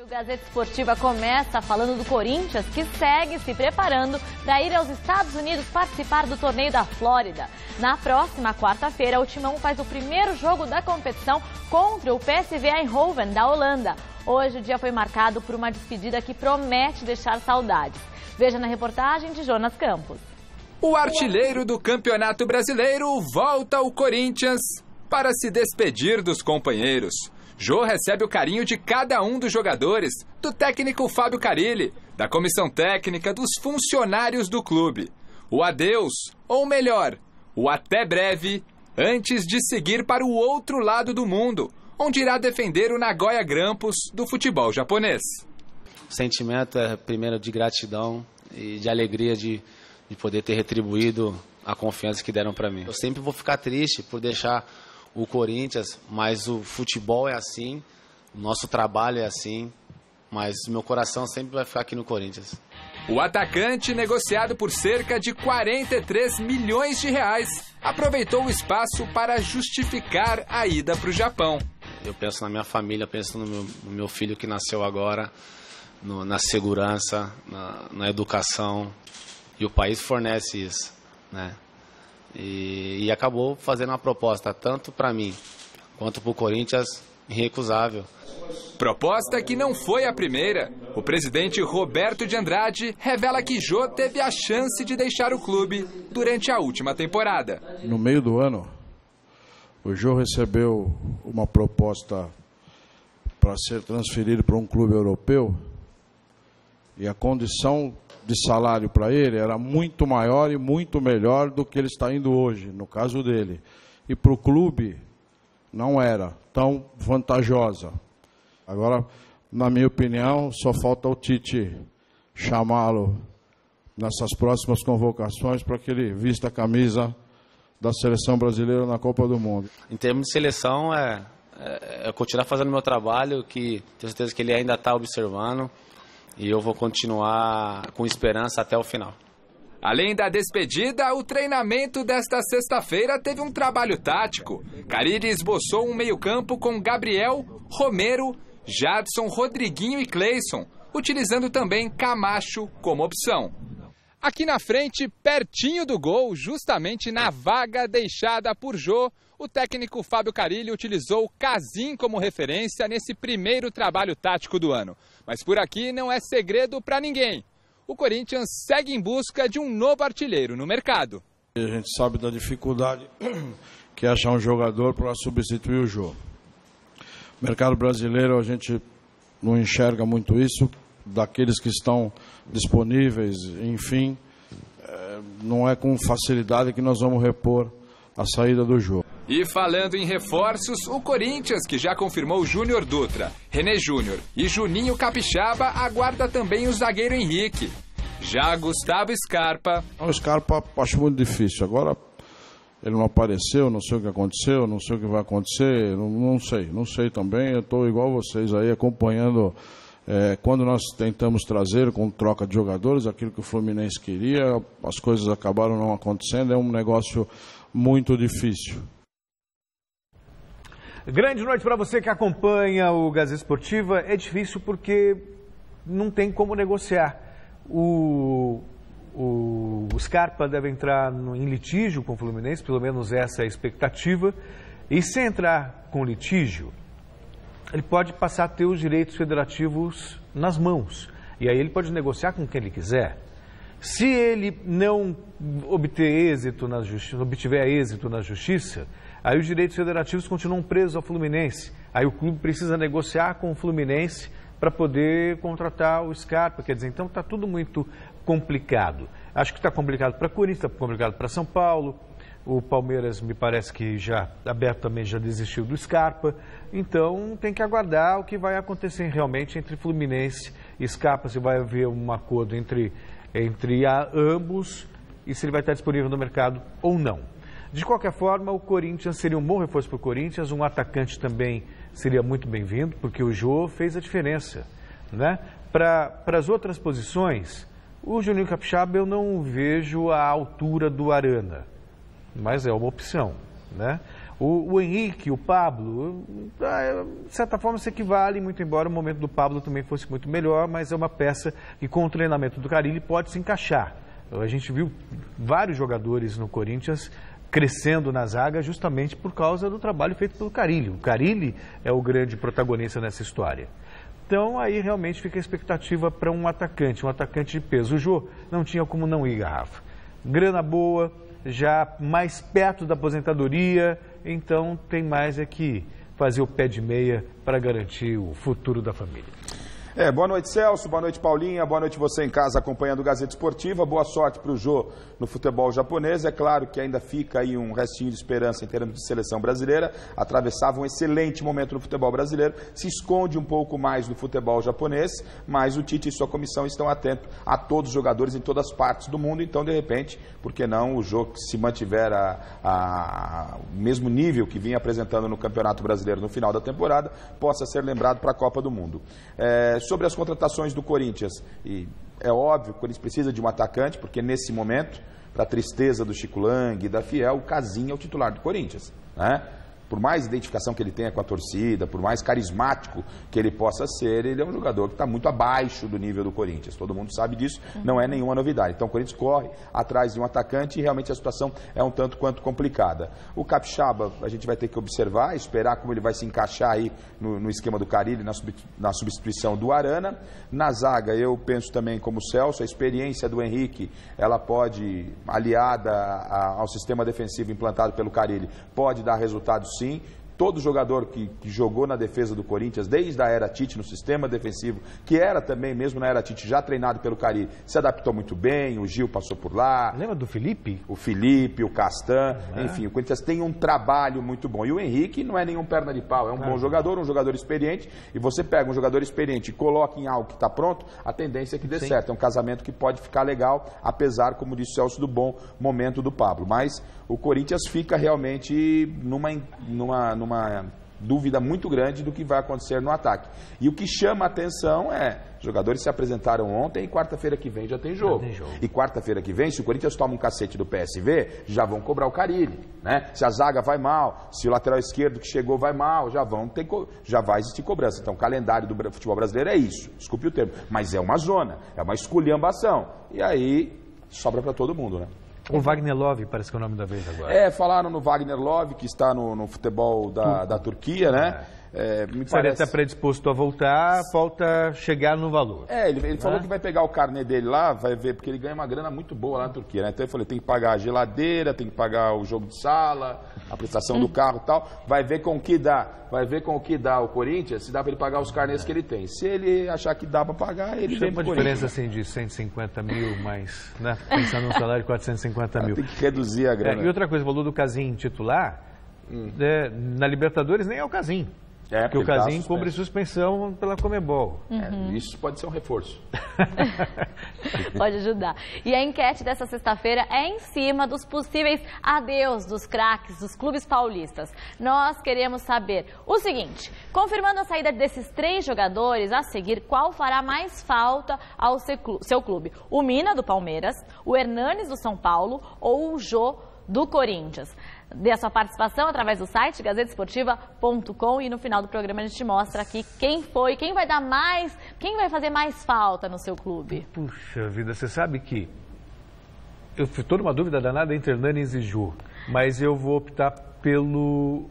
O Gazeta Esportiva começa falando do Corinthians, que segue se preparando para ir aos Estados Unidos participar do torneio da Flórida. Na próxima quarta-feira, o Timão faz o primeiro jogo da competição contra o PSV Eindhoven, da Holanda. Hoje o dia foi marcado por uma despedida que promete deixar saudades. Veja na reportagem de Jonas Campos. O artilheiro do Campeonato Brasileiro volta ao Corinthians para se despedir dos companheiros. Jô recebe o carinho de cada um dos jogadores, do técnico Fábio Carille, da comissão técnica, dos funcionários do clube. O adeus, ou melhor, o até breve, antes de seguir para o outro lado do mundo, onde irá defender o Nagoya Grampus do futebol japonês. O sentimento é primeiro de gratidão e de alegria de poder ter retribuído a confiança que deram para mim. Eu sempre vou ficar triste por deixar o Corinthians, mas o futebol é assim, o nosso trabalho é assim, mas meu coração sempre vai ficar aqui no Corinthians. O atacante, negociado por cerca de 43 milhões de reais, aproveitou o espaço para justificar a ida para o Japão. Eu penso na minha família, penso no meu filho que nasceu agora, na segurança, na educação, e o país fornece isso, né? E acabou fazendo uma proposta tanto para mim quanto para o Corinthians irrecusável. Proposta que não foi a primeira. O presidente Roberto de Andrade revela que Jô teve a chance de deixar o clube durante a última temporada. No meio do ano, o Jô recebeu uma proposta para ser transferido para um clube europeu e a condição de salário para ele era muito maior e muito melhor do que ele está indo hoje, no caso dele. E para o clube não era tão vantajosa. Agora, na minha opinião, só falta o Tite chamá-lo nessas próximas convocações para que ele vista a camisa da seleção brasileira na Copa do Mundo. Em termos de seleção, é continuar fazendo meu trabalho, que tenho certeza que ele ainda está observando. E eu vou continuar com esperança até o final. Além da despedida, o treinamento desta sexta-feira teve um trabalho tático. Carille esboçou um meio-campo com Gabriel, Romero, Jadson, Rodriguinho e Cleison, utilizando também Camacho como opção. Aqui na frente, pertinho do gol, justamente na vaga deixada por Jô, o técnico Fábio Carille utilizou Casim como referência nesse primeiro trabalho tático do ano. Mas por aqui não é segredo para ninguém. O Corinthians segue em busca de um novo artilheiro no mercado. A gente sabe da dificuldade que é achar um jogador para substituir o Jô. No mercado brasileiro a gente não enxerga muito isso, daqueles que estão disponíveis, enfim, não é com facilidade que nós vamos repor a saída do Jô. E falando em reforços, o Corinthians, que já confirmou Júnior Dutra, René Júnior e Juninho Capixaba, aguarda também o zagueiro Henrique. Já Gustavo Scarpa... O Scarpa acho muito difícil. Agora ele não apareceu, não sei o que aconteceu, não sei o que vai acontecer, não sei também. Eu estou igual vocês aí acompanhando... quando nós tentamos trazer com troca de jogadores aquilo que o Fluminense queria, as coisas acabaram não acontecendo, é um negócio muito difícil. Grande noite para você que acompanha o Gazeta Esportiva. É difícil porque não tem como negociar. O Scarpa deve entrar em litígio com o Fluminense, pelo menos essa é a expectativa. E se entrar com litígio, ele pode passar a ter os direitos federativos nas mãos. E aí ele pode negociar com quem ele quiser. Se ele não obtiver êxito na justiça, aí os direitos federativos continuam presos ao Fluminense. Aí o clube precisa negociar com o Fluminense para poder contratar o Scarpa. Quer dizer, então está tudo muito complicado. Acho que está complicado para Corinthians, está complicado para São Paulo. O Palmeiras me parece que já abertamente já desistiu do Scarpa. Então tem que aguardar o que vai acontecer realmente entre Fluminense e Scarpa, se vai haver um acordo entre ambos e se ele vai estar disponível no mercado ou não. De qualquer forma, o Corinthians seria um bom reforço para o Corinthians, um atacante também seria muito bem-vindo, porque o Jô fez a diferença, né? Para as outras posições, o Juninho Capixaba eu não vejo a altura do Arana, mas é uma opção, né? O Henrique, o Pablo, de certa forma se equivale, muito embora o momento do Pablo também fosse muito melhor, mas é uma peça que com o treinamento do Carille pode se encaixar. A gente viu vários jogadores no Corinthians crescendo na zaga justamente por causa do trabalho feito pelo Carille. O Carille é o grande protagonista nessa história. Então aí realmente fica a expectativa para um atacante de peso. O Jô não tinha como não ir, Garrafa. Grana boa, já mais perto da aposentadoria, então tem mais é que fazer o pé de meia para garantir o futuro da família. Boa noite, Celso, boa noite, Paulinha, boa noite você em casa acompanhando o Gazeta Esportiva, boa sorte para o Jô no futebol japonês. É claro que ainda fica aí um restinho de esperança em termos de seleção brasileira, atravessava um excelente momento no futebol brasileiro, se esconde um pouco mais no futebol japonês, mas o Tite e sua comissão estão atentos a todos os jogadores em todas as partes do mundo, então de repente, por que não o Jô, que se mantiver o mesmo nível que vinha apresentando no Campeonato Brasileiro no final da temporada, possa ser lembrado para a Copa do Mundo. Sobre as contratações do Corinthians, e é óbvio que o Corinthians precisa de um atacante, porque nesse momento, para a tristeza do Chico Lang e da Fiel, o Casim é o titular do Corinthians, né? Por mais identificação que ele tenha com a torcida, por mais carismático que ele possa ser, ele é um jogador que está muito abaixo do nível do Corinthians. Todo mundo sabe disso, não é nenhuma novidade. Então o Corinthians corre atrás de um atacante e realmente a situação é um tanto quanto complicada. O Capixaba a gente vai ter que observar, esperar como ele vai se encaixar aí no esquema do Carille, na substituição do Arana. Na zaga eu penso também como o Celso, a experiência do Henrique, ela pode, aliada ao sistema defensivo implantado pelo Carille, pode dar resultados sim. Todo jogador que jogou na defesa do Corinthians, desde a era Tite no sistema defensivo, que era também, mesmo na era Tite, já treinado pelo Carille, se adaptou muito bem, o Gil passou por lá. Lembra do Felipe? O Felipe, o Castan, enfim, o Corinthians tem um trabalho muito bom. E o Henrique não é nenhum perna de pau, é um bom jogador, um jogador experiente, e você pega um jogador experiente e coloca em algo que está pronto, a tendência é que dê certo. É um casamento que pode ficar legal, apesar, como disse o Celso, do bom momento do Pablo. Mas o Corinthians fica realmente numa dúvida muito grande do que vai acontecer no ataque. E o que chama a atenção é, os jogadores se apresentaram ontem e quarta-feira que vem já tem jogo. E quarta-feira que vem, se o Corinthians toma um cacete do PSV, já vão cobrar o Carille, né? Se a zaga vai mal, se o lateral esquerdo que chegou vai mal, já vai existir cobrança. Então o calendário do futebol brasileiro é isso, desculpe o termo, mas é uma zona, é uma esculhambação. E aí sobra para todo mundo, né? O Wagner Love, parece que é o nome da vez agora. Falaram no Wagner Love, que está no futebol da Turquia, né? Me parece até predisposto a voltar, falta chegar no valor. Ele falou que vai pegar o carnê dele lá, vai ver, porque ele ganha uma grana muito boa lá na Turquia, né? Então ele falou, tem que pagar a geladeira, tem que pagar o jogo de sala, a prestação do carro e tal, vai ver com o que dá o Corinthians, se dá para ele pagar os carnês que ele tem. Se ele achar que dá para pagar, ele vem pro Corinthians. Tem uma diferença assim de 150 mil, mas, né, pensando num salário de 450 mil. Tem que reduzir a grana. E outra coisa, falou do Casim titular, na Libertadores nem é o Casim. Porque o Casim cumpre suspensão pela Conmebol. Isso pode ser um reforço. Pode ajudar. E a enquete dessa sexta-feira é em cima dos possíveis adeus dos craques dos clubes paulistas. Nós queremos saber o seguinte, confirmando a saída desses 3 jogadores, a seguir, qual fará mais falta ao seu clube? O Mina, do Palmeiras, o Hernanes, do São Paulo ou o Jô, do Corinthians? Dê a sua participação através do site gazetesportiva.com e no final do programa a gente mostra aqui quem vai fazer mais falta no seu clube. Puxa vida, você sabe que eu estou numa dúvida danada entre Hernanes e Jô, mas eu vou optar pelo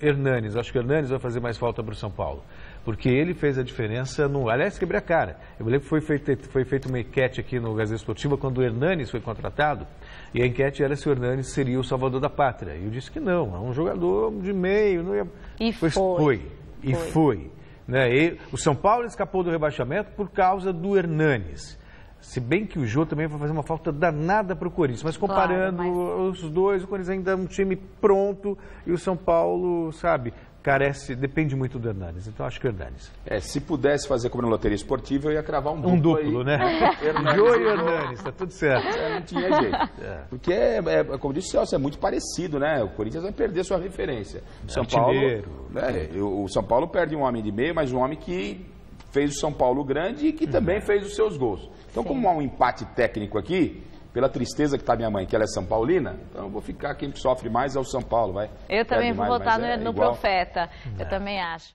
Hernanes. Acho que o Hernanes vai fazer mais falta para o São Paulo, porque ele fez a diferença no... Aliás, quebrei a cara. Eu me lembro que foi feita uma enquete aqui no Gazeta Esportiva quando o Hernanes foi contratado, e a enquete era se o Hernanes seria o salvador da pátria. E eu disse que não, é um jogador de meio. Não ia... E foi. Né? E o São Paulo escapou do rebaixamento por causa do Hernanes. Se bem que o Jô também vai fazer uma falta danada para o Corinthians. Mas comparando os dois, o Corinthians ainda é um time pronto e o São Paulo, sabe... depende muito do Hernanes, então acho que o Hernanes. Se pudesse fazer como na loteria esportiva, eu ia cravar um duplo aí, né? Jô e Hernanes, tá tudo certo. Não tinha jeito. Porque, como disse o Celso, é muito parecido, né? O Corinthians vai perder sua referência. O São Paulo perde um homem de meio, mas um homem que fez o São Paulo grande e que também fez os seus gols. Então, como há um empate técnico aqui, pela tristeza que está minha mãe, que ela é São Paulina, então eu vou ficar, quem sofre mais é o São Paulo, vai. Eu também vou votar no igual. Profeta, eu também acho.